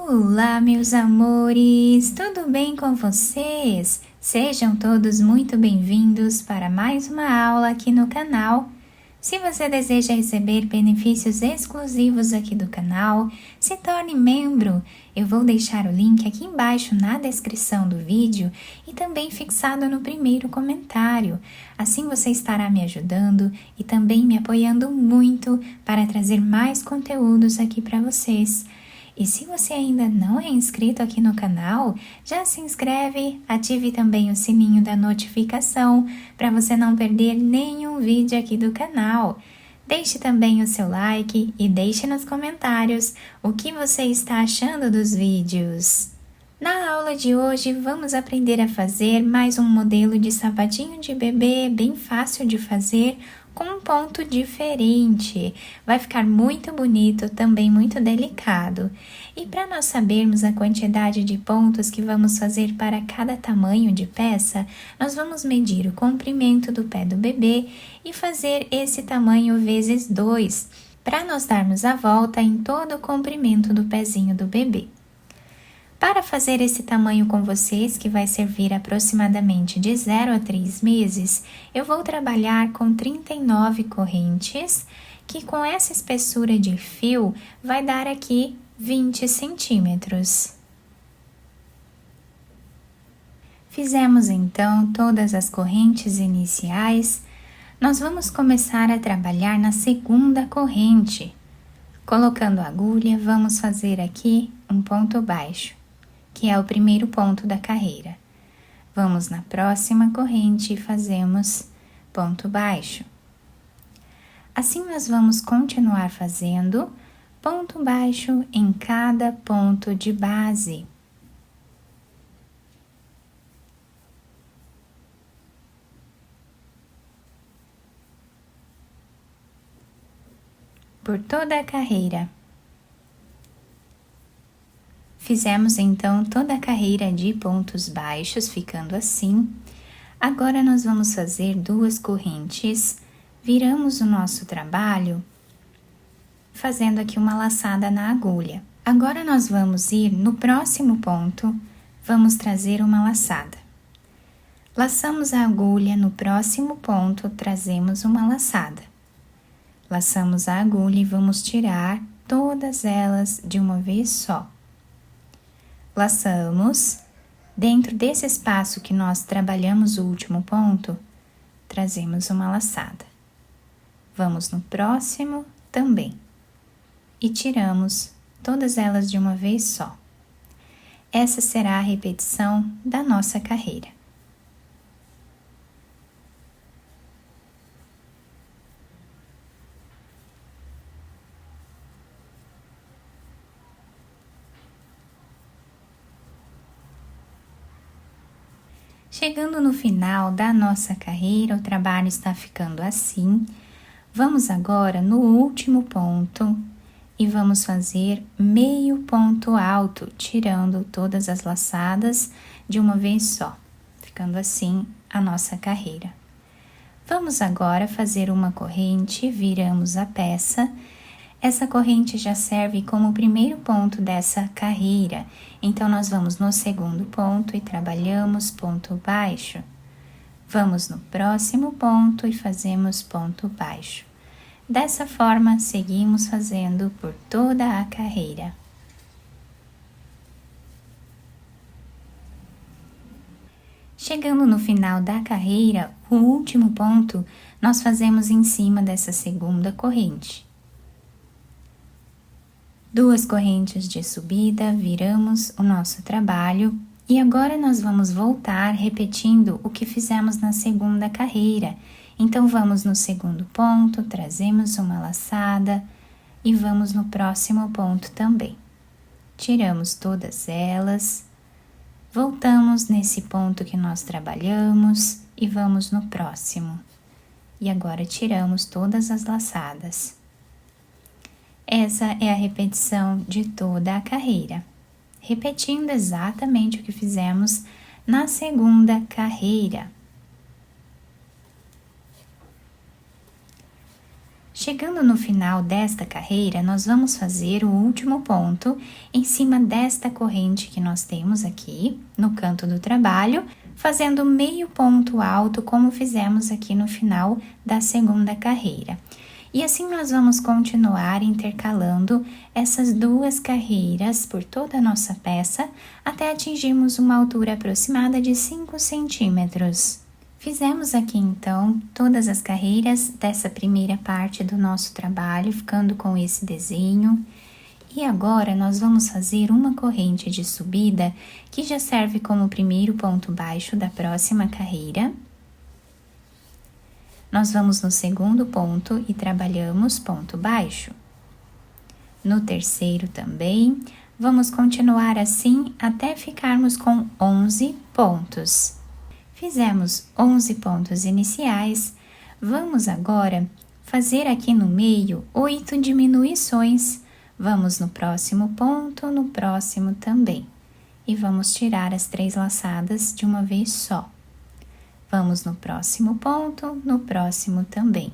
Olá, meus amores! Tudo bem com vocês? Sejam todos muito bem-vindos para mais uma aula aqui no canal. Se você deseja receber benefícios exclusivos aqui do canal, se torne membro. Eu vou deixar o link aqui embaixo na descrição do vídeo e também fixado no primeiro comentário. Assim você estará me ajudando e também me apoiando muito para trazer mais conteúdos aqui para vocês. E se você ainda não é inscrito aqui no canal, já se inscreve, ative também o sininho da notificação para você não perder nenhum vídeo aqui do canal. Deixe também o seu like e deixe nos comentários o que você está achando dos vídeos. Na aula de hoje, vamos aprender a fazer mais um modelo de sapatinho de bebê bem fácil de fazer, com um ponto diferente. Vai ficar muito bonito, também muito delicado. E para nós sabermos a quantidade de pontos que vamos fazer para cada tamanho de peça, nós vamos medir o comprimento do pé do bebê e fazer esse tamanho vezes 2, para nós darmos a volta em todo o comprimento do pezinho do bebê. Para fazer esse tamanho com vocês, que vai servir aproximadamente de 0 a 3 meses, eu vou trabalhar com 39 correntes, que com essa espessura de fio vai dar aqui 20 centímetros. Fizemos então todas as correntes iniciais. Nós vamos começar a trabalhar na segunda corrente. Colocando a agulha, vamos fazer aqui um ponto baixo, que é o primeiro ponto da carreira. Vamos na próxima corrente e fazemos ponto baixo. Assim nós vamos continuar fazendo ponto baixo em cada ponto de base. Por toda a carreira. Fizemos então toda a carreira de pontos baixos, ficando assim. Agora nós vamos fazer 2 correntes, viramos o nosso trabalho, fazendo aqui uma laçada na agulha. Agora nós vamos ir no próximo ponto, vamos trazer uma laçada. Laçamos a agulha no próximo ponto, trazemos uma laçada. Laçamos a agulha e vamos tirar todas elas de uma vez só. Laçamos, dentro desse espaço que nós trabalhamos o último ponto, trazemos uma laçada. Vamos no próximo também e tiramos todas elas de uma vez só. Essa será a repetição da nossa carreira. Chegando no final da nossa carreira, o trabalho está ficando assim. Vamos agora no último ponto e vamos fazer meio ponto alto, tirando todas as laçadas de uma vez só, ficando assim a nossa carreira. Vamos agora fazer uma corrente, viramos a peça. Essa corrente já serve como o primeiro ponto dessa carreira, então nós vamos no segundo ponto e trabalhamos ponto baixo. Vamos no próximo ponto e fazemos ponto baixo. Dessa forma, seguimos fazendo por toda a carreira. Chegando no final da carreira, o último ponto, nós fazemos em cima dessa segunda corrente. 2 correntes de subida, viramos o nosso trabalho e agora nós vamos voltar repetindo o que fizemos na segunda carreira. Então, vamos no segundo ponto, trazemos uma laçada e vamos no próximo ponto também. Tiramos todas elas, voltamos nesse ponto que nós trabalhamos e vamos no próximo. E agora tiramos todas as laçadas. Essa é a repetição de toda a carreira, repetindo exatamente o que fizemos na segunda carreira. Chegando no final desta carreira, nós vamos fazer o último ponto em cima desta corrente que nós temos aqui no canto do trabalho, fazendo meio ponto alto, como fizemos aqui no final da segunda carreira. E assim nós vamos continuar intercalando essas duas carreiras por toda a nossa peça, até atingirmos uma altura aproximada de 5 centímetros. Fizemos aqui então todas as carreiras dessa primeira parte do nosso trabalho, ficando com esse desenho. E agora nós vamos fazer uma corrente de subida que já serve como primeiro ponto baixo da próxima carreira. Nós vamos no segundo ponto e trabalhamos ponto baixo. No terceiro também, vamos continuar assim até ficarmos com 11 pontos. Fizemos 11 pontos iniciais, vamos agora fazer aqui no meio 8 diminuições. Vamos no próximo ponto, no próximo também. E vamos tirar as 3 laçadas de uma vez só. Vamos no próximo ponto, no próximo também.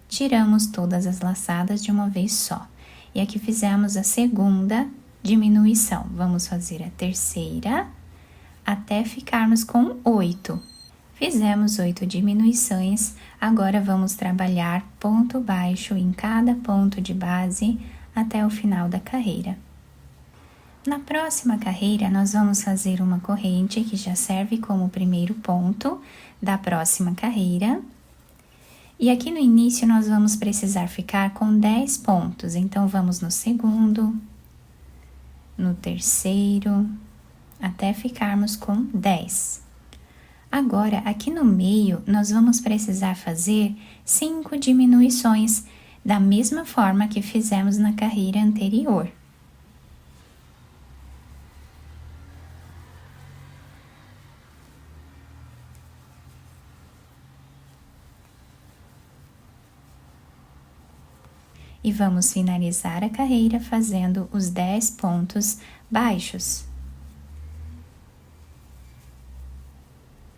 Tiramos todas as laçadas de uma vez só. E aqui fizemos a segunda diminuição. Vamos fazer a terceira até ficarmos com 8. Fizemos 8 diminuições, agora vamos trabalhar ponto baixo em cada ponto de base até o final da carreira. Na próxima carreira, nós vamos fazer uma corrente que já serve como primeiro ponto da próxima carreira. E aqui no início, nós vamos precisar ficar com 10 pontos, então vamos no segundo, no terceiro, até ficarmos com 10. Agora, aqui no meio, nós vamos precisar fazer 5 diminuições, da mesma forma que fizemos na carreira anterior. E vamos finalizar a carreira fazendo os 10 pontos baixos.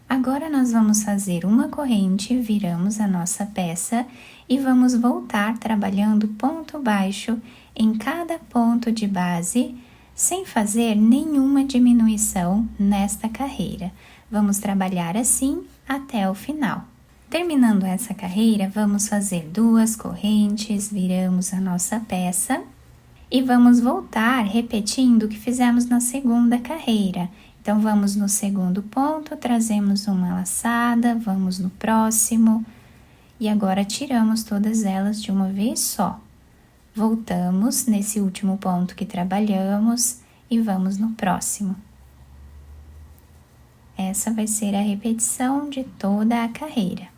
Agora, nós vamos fazer uma corrente, viramos a nossa peça e vamos voltar trabalhando ponto baixo em cada ponto de base, sem fazer nenhuma diminuição nesta carreira. Vamos trabalhar assim até o final. Terminando essa carreira, vamos fazer 2 correntes, viramos a nossa peça e vamos voltar repetindo o que fizemos na segunda carreira. Então, vamos no segundo ponto, trazemos uma laçada, vamos no próximo e agora tiramos todas elas de uma vez só. Voltamos nesse último ponto que trabalhamos e vamos no próximo. Essa vai ser a repetição de toda a carreira.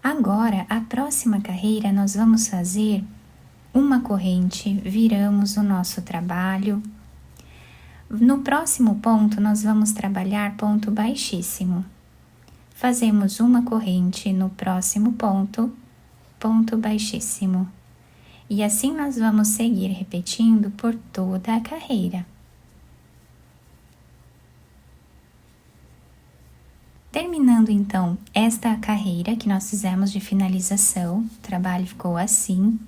Agora, a próxima carreira, nós vamos fazer uma corrente, viramos o nosso trabalho. No próximo ponto, nós vamos trabalhar ponto baixíssimo. Fazemos uma corrente no próximo ponto, ponto baixíssimo. E assim nós vamos seguir repetindo por toda a carreira. Terminando então esta carreira que nós fizemos de finalização, o trabalho ficou assim.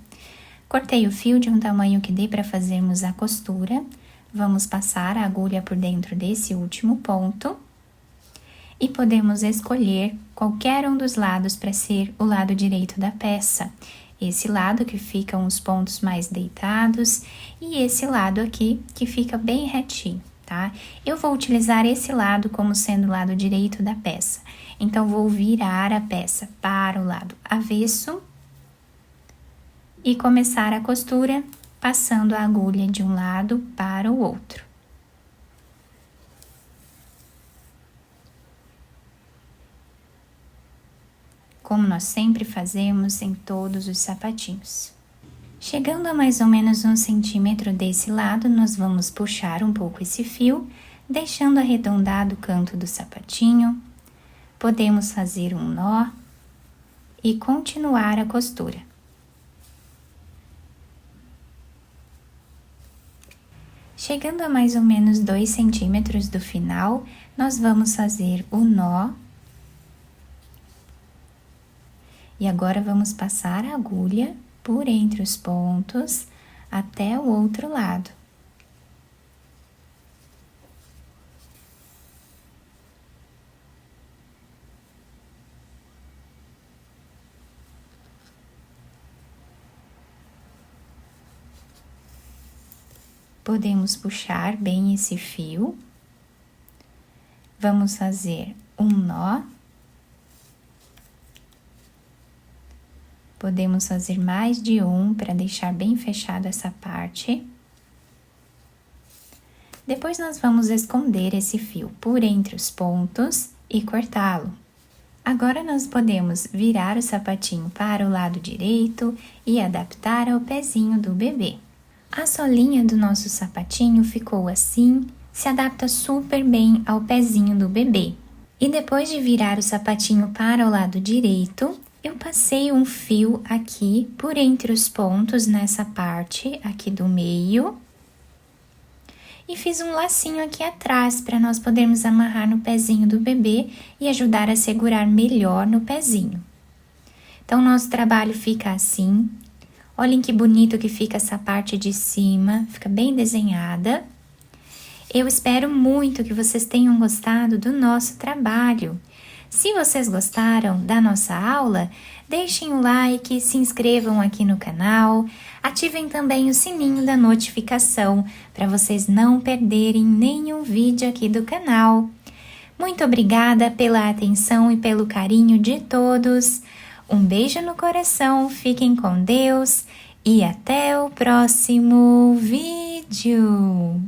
Cortei o fio de um tamanho que dê para fazermos a costura. Vamos passar a agulha por dentro desse último ponto. E podemos escolher qualquer um dos lados para ser o lado direito da peça. Esse lado que ficam os pontos mais deitados e esse lado aqui que fica bem retinho. Tá? Eu vou utilizar esse lado como sendo o lado direito da peça. Então, vou virar a peça para o lado avesso e começar a costura passando a agulha de um lado para o outro. Como nós sempre fazemos em todos os sapatinhos. Chegando a mais ou menos 1 centímetro desse lado, nós vamos puxar um pouco esse fio, deixando arredondado o canto do sapatinho. Podemos fazer um nó e continuar a costura. Chegando a mais ou menos 2 centímetros do final, nós vamos fazer o nó. E agora vamos passar a agulha por entre os pontos até o outro lado. Podemos puxar bem esse fio. Vamos fazer um nó. Podemos fazer mais de um para deixar bem fechado essa parte. Depois nós vamos esconder esse fio por entre os pontos e cortá-lo. Agora nós podemos virar o sapatinho para o lado direito e adaptar ao pezinho do bebê. A solinha do nosso sapatinho ficou assim, se adapta super bem ao pezinho do bebê. E depois de virar o sapatinho para o lado direito, eu passei um fio aqui por entre os pontos nessa parte aqui do meio. E fiz um lacinho aqui atrás para nós podermos amarrar no pezinho do bebê e ajudar a segurar melhor no pezinho. Então, nosso trabalho fica assim. Olhem que bonito que fica essa parte de cima, fica bem desenhada. Eu espero muito que vocês tenham gostado do nosso trabalho. Se vocês gostaram da nossa aula, deixem o like, se inscrevam aqui no canal, ativem também o sininho da notificação para vocês não perderem nenhum vídeo aqui do canal. Muito obrigada pela atenção e pelo carinho de todos. Um beijo no coração, fiquem com Deus e até o próximo vídeo!